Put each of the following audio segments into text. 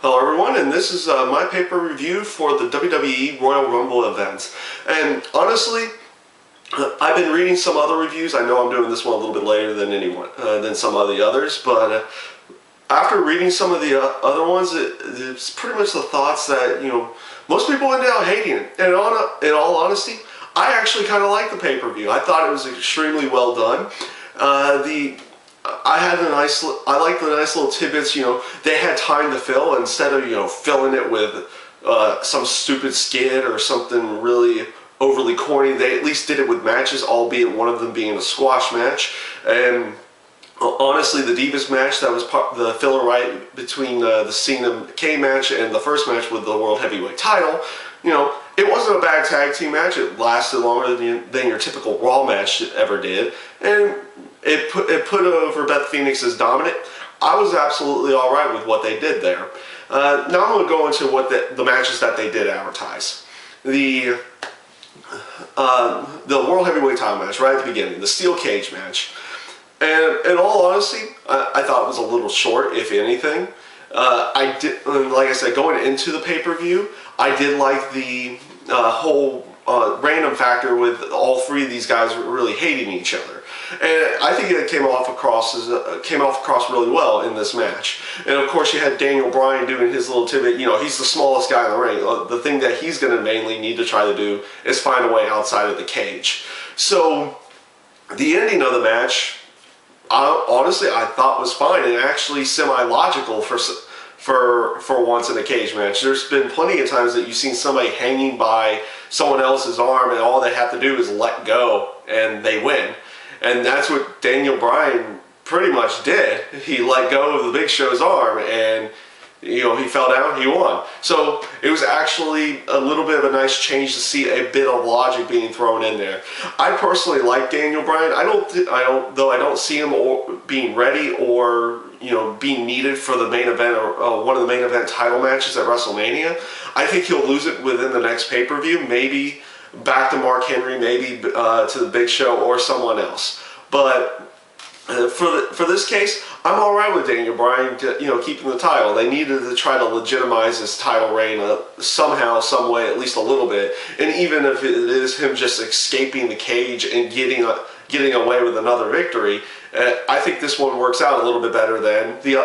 Hello everyone, and this is my paper review for the WWE Royal Rumble event. And honestly, I've been reading some other reviews. I know I'm doing this one a little bit later than than some of the others, but after reading some of the other ones, it's pretty much the thoughts that most people went down hating it. And in all honesty, I actually kind of like the pay-per-view. I thought it was extremely well done. I like the nice little tidbits. They had time to fill instead of filling it with some stupid skit or something really overly corny. They at least did it with matches, albeit one of them being a squash match. And honestly, the Divas match, that was the filler right between the Cena Kane match and the first match with the World Heavyweight title. It wasn't a bad tag team match. It lasted longer than your typical Raw match ever did, and it put over Beth Phoenix as dominant. I was absolutely all right with what they did there. Now I'm going to go into what the matches that they did advertise. The World Heavyweight title match right at the beginning, the Steel Cage match. And in all honesty, I thought it was a little short, if anything. I did, like I said, going into the pay-per-view, I did like the whole random factor with all three of these guys really hating each other. And I think it came off across really well in this match. And of course, you had Daniel Bryan doing his little tidbit. He's the smallest guy in the ring. The thing that he's going to mainly need to try to do is find a way outside of the cage. So the ending of the match, honestly, I thought was fine and actually semi-logical for once in a cage match. There's been plenty of times that you've seen somebody hanging by someone else's arm and all they have to do is let go and they win. And that's what Daniel Bryan pretty much did. He let go of the Big Show's arm and he fell down, he won. So it was actually a little bit of a nice change to see a bit of logic being thrown in there. I personally like Daniel Bryan. Though I don't see him being ready or being needed for the main event or one of the main event title matches at WrestleMania. I think he'll lose it within the next pay-per-view, maybe back to Mark Henry, maybe to the Big Show or someone else. But for this case, I'm all right with Daniel Bryan, keeping the title. They needed to try to legitimize his title reign somehow, some way, at least a little bit. And even if it is him just escaping the cage and getting away with another victory, I think this one works out a little bit better than the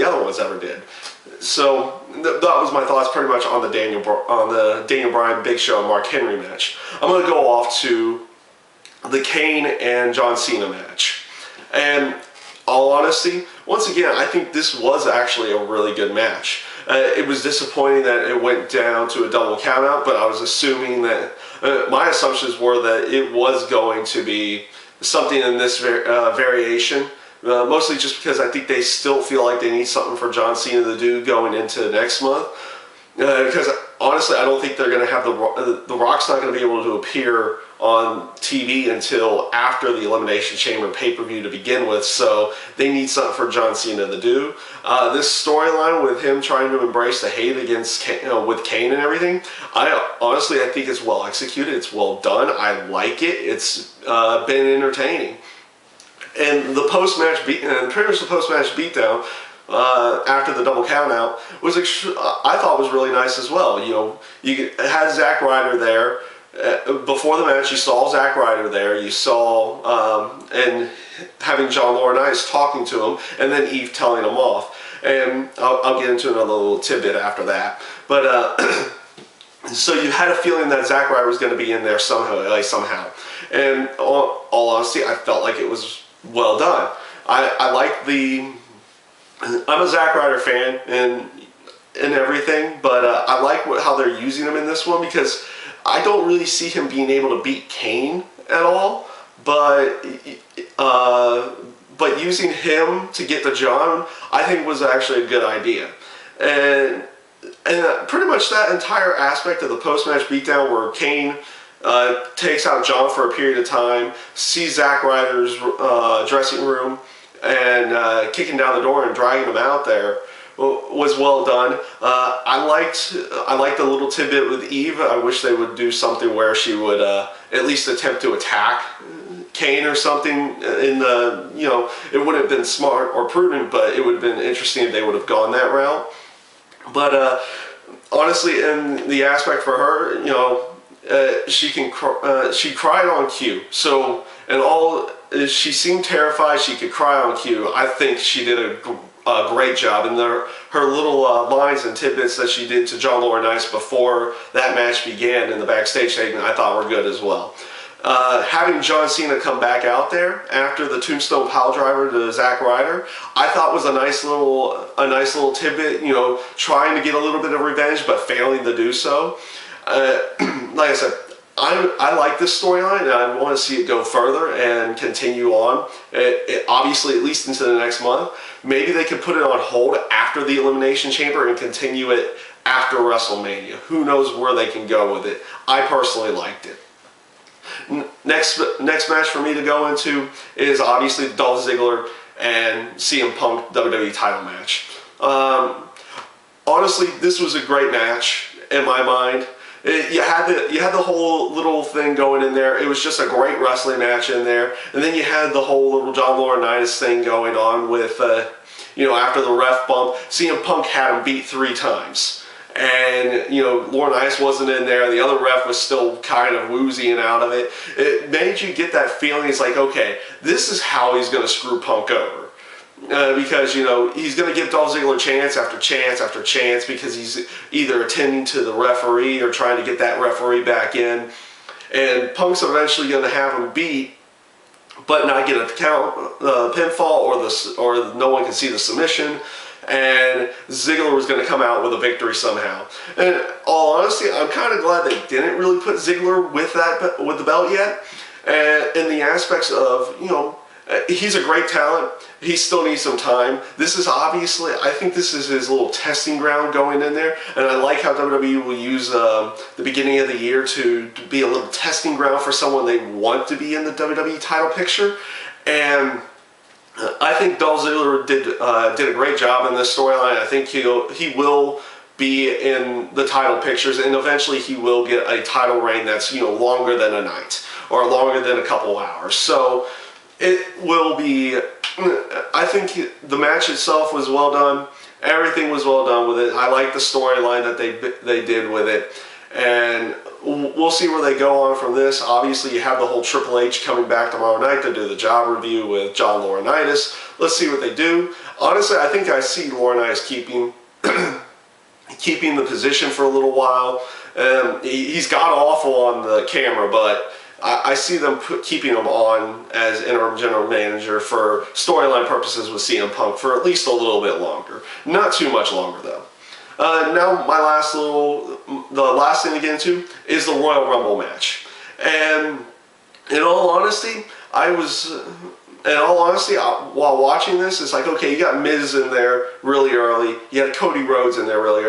other ones ever did. So that was my thoughts pretty much on the Daniel Bryan, Big Show, and Mark Henry match. I'm going to go off to the Kane and John Cena match. And all honesty, once again, I think this was actually a really good match. It was disappointing that it went down to a double countout, but I was assuming that my assumptions were that it was going to be something in this variation. Mostly just because I think they still feel like they need something for John Cena to do going into next month. Because honestly, I don't think they're going to have the Rock's not going to be able to appear on TV until after the Elimination Chamber pay-per-view to begin with, so they need something for John Cena to do. This storyline with him trying to embrace the hate against with Kane and everything, honestly I think it's well executed, it's well done, I like it, it's been entertaining. And the post-match beatdown after the double countout was I thought was really nice as well. You had Zack Ryder there. Before the match, you saw Zack Ryder there. You saw and having John Laurinaitis talking to him, and then Eve telling him off. And I'll get into another little tidbit after that. But so you had a feeling that Zack Ryder was going to be in there somehow. And all honesty, I felt like it was well done. I like I'm a Zack Ryder fan and everything, but I like how they're using him in this one because I don't really see him being able to beat Kane at all, but using him to get to John, I think was actually a good idea. And pretty much that entire aspect of the post-match beatdown where Kane takes out John for a period of time, sees Zack Ryder's dressing room, and kicking down the door and dragging him out there was well done. I liked the little tidbit with Eve. I wish they would do something where she would at least attempt to attack Kane or something in the, it wouldn't have been smart or prudent, but it would have been interesting if they would have gone that route. But honestly, in the aspect for her, you know, she cried on cue. So, and all, she seemed terrified. She could cry on cue. I think she did a great job. And her little lines and tidbits that she did to John Laurinaitis before that match began in the backstage segment, I thought were good as well. Having John Cena come back out there after the Tombstone Piledriver to Zack Ryder, I thought was a nice little tidbit. You know, trying to get a little bit of revenge but failing to do so. Like I said, I like this storyline, and I want to see it go further and continue on. Obviously, at least into the next month. Maybe they could put it on hold after the Elimination Chamber and continue it after WrestleMania. Who knows where they can go with it? I personally liked it. Next match for me to go into is obviously the Dolph Ziggler and CM Punk WWE title match. Honestly, this was a great match in my mind. You had the whole little thing going in there. It was just a great wrestling match in there, and then you had the whole little John Laurinaitis thing going on with, you know, after the ref bump, CM Punk had him beat 3 times. And, you know, Laurinaitis wasn't in there. The other ref was still kind of woozying out of it. It made you get that feeling. It's like, okay, this is how he's going to screw Punk over. Because, you know, he's going to give Dolph Ziggler chance after chance after chance because he's either attending to the referee or trying to get that referee back in. And Punk's eventually going to have him beat, but not get a pinfall or no one can see the submission. And Ziggler was going to come out with a victory somehow. And all honesty, I'm kind of glad they didn't really put Ziggler with the belt yet. And in the aspects of, you know, he's a great talent. He still needs some time. This is obviously, I think this is his little testing ground going in there. And I like how WWE will use the beginning of the year to be a little testing ground for someone they want to be in the WWE title picture. And I think Dolph Ziggler did a great job in this storyline. I think he will be in the title pictures, and eventually he will get a title reign that's, you know, longer than a night or longer than a couple hours. So it will be. I think the match itself was well done. Everything was well done with it. I like the storyline that they did with it, and we'll see where they go on from this. Obviously, you have the whole Triple H coming back tomorrow night to do the job review with John Laurinaitis. Let's see what they do. Honestly, I think I see Laurinaitis keeping the position for a little while. He's got awful on the camera, but I see them keeping him on as interim general manager for storyline purposes with CM Punk for at least a little bit longer. Not too much longer, though. Now, the last thing to get into is the Royal Rumble match. And in all honesty, while watching this, it's like, okay, you got Miz in there really early. You had Cody Rhodes in there really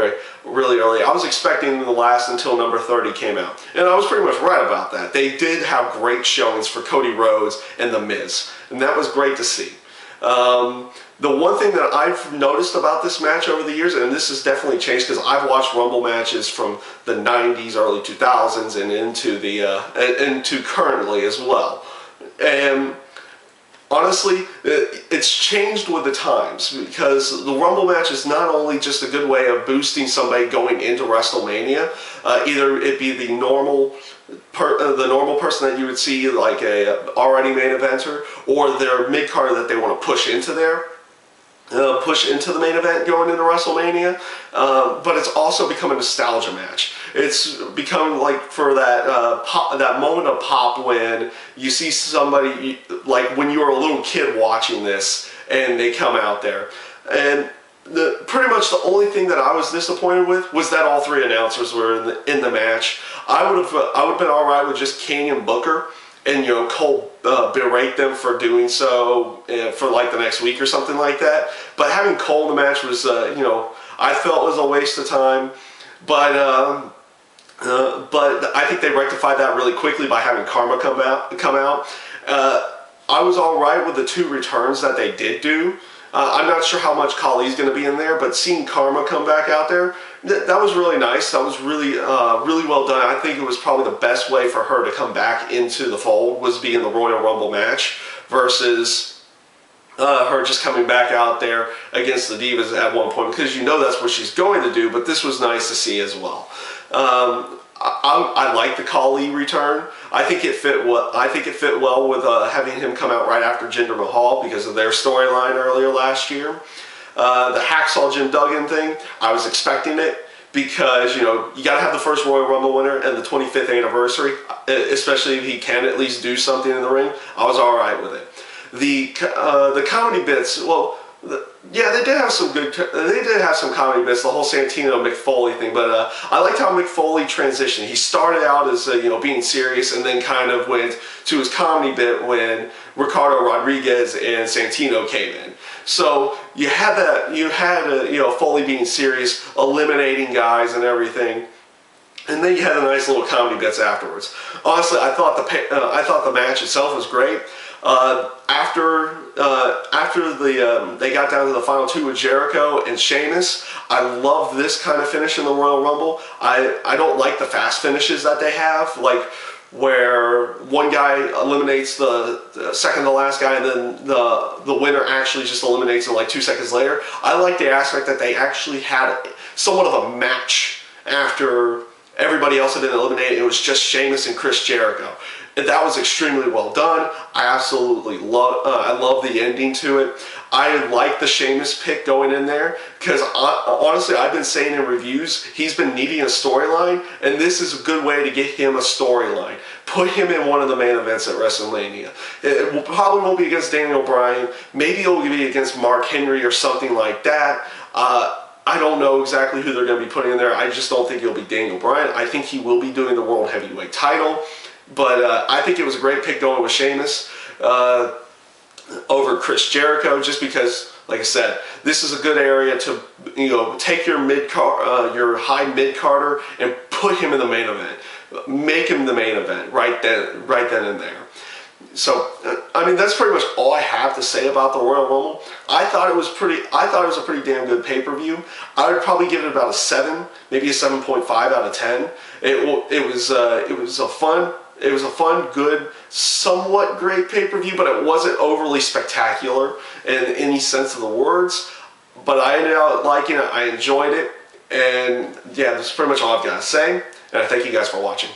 early. I was expecting them to last until number 30 came out. And I was pretty much right about that. They did have great showings for Cody Rhodes and The Miz. And that was great to see. The one thing that I've noticed about this match over the years, and this has definitely changed because I've watched Rumble matches from the 90s, early 2000s, and into currently as well. And honestly, it's changed with the times because the Rumble match is not only just a good way of boosting somebody going into WrestleMania, either it be the normal person that you would see like a already main eventer, or their mid-card that they want to push into the main event going into WrestleMania, but it's also become a nostalgia match. It's become like for that moment of pop when you see somebody, like when you were a little kid watching this and they come out there. And pretty much the only thing that I was disappointed with was that all 3 announcers were in the match. I would have been all right with just King and Booker, and, you know, Cole berate them for doing so for like the next week or something like that. But having Cole in the match was, you know, I felt was a waste of time. But I think they rectified that really quickly by having Karma come out. I was all right with the 2 returns that they did do. I'm not sure how much Khali's going to be in there, but seeing Karma come back out there, that was really nice. That was really well done. I think it was probably the best way for her to come back into the fold was being the Royal Rumble match versus her just coming back out there against the Divas at one point, because you know that's what she's going to do, but this was nice to see as well. I like the Khali return. I think it fit well with having him come out right after Jinder Mahal because of their storyline earlier last year. The Hacksaw Jim Duggan thing, I was expecting it, because you know you got to have the first Royal Rumble winner and the 25th anniversary, especially if he can at least do something in the ring. I was all right with it. The comedy bits, well, yeah, they did have some good. They did have some comedy bits. The whole Santino Mick Foley thing, but I liked how Mick Foley transitioned. He started out as you know, being serious, and then kind of went to his comedy bit when Ricardo Rodriguez and Santino came in. So you had that. You had you know, Foley being serious, eliminating guys and everything. And then you had a nice little comedy bits afterwards. Honestly, I thought the match itself was great. After they got down to the final two with Jericho and Sheamus, I love this kind of finish in the Royal Rumble. I don't like the fast finishes that they have, like where one guy eliminates the second to last guy and then the winner actually just eliminates him like 2 seconds later. I like the aspect that they actually had somewhat of a match after everybody else had been eliminated. It was just Sheamus and Chris Jericho. And that was extremely well done. I absolutely love the ending to it. I like the Sheamus pick going in there, because honestly, I've been saying in reviews, he's been needing a storyline, and this is a good way to get him a storyline. Put him in one of the main events at WrestleMania. It probably won't be against Daniel Bryan. Maybe it'll be against Mark Henry or something like that. I don't know exactly who they're going to be putting in there. I just don't think it'll be Daniel Bryan. I think he will be doing the World Heavyweight title. But I think it was a great pick going with Sheamus over Chris Jericho, just because, like I said, this is a good area to, you know, take your your high mid-carder and put him in the main event. Make him the main event right then and there. So, I mean, that's pretty much all I have to say about the Royal Rumble. I thought it was a pretty damn good pay-per-view. I would probably give it about a 7, maybe a 7.5 out of 10. It was a fun, good, somewhat great pay-per-view, but it wasn't overly spectacular in any sense of the words. But I ended up liking it. I enjoyed it, and yeah, that's pretty much all I've got to say. And I thank you guys for watching.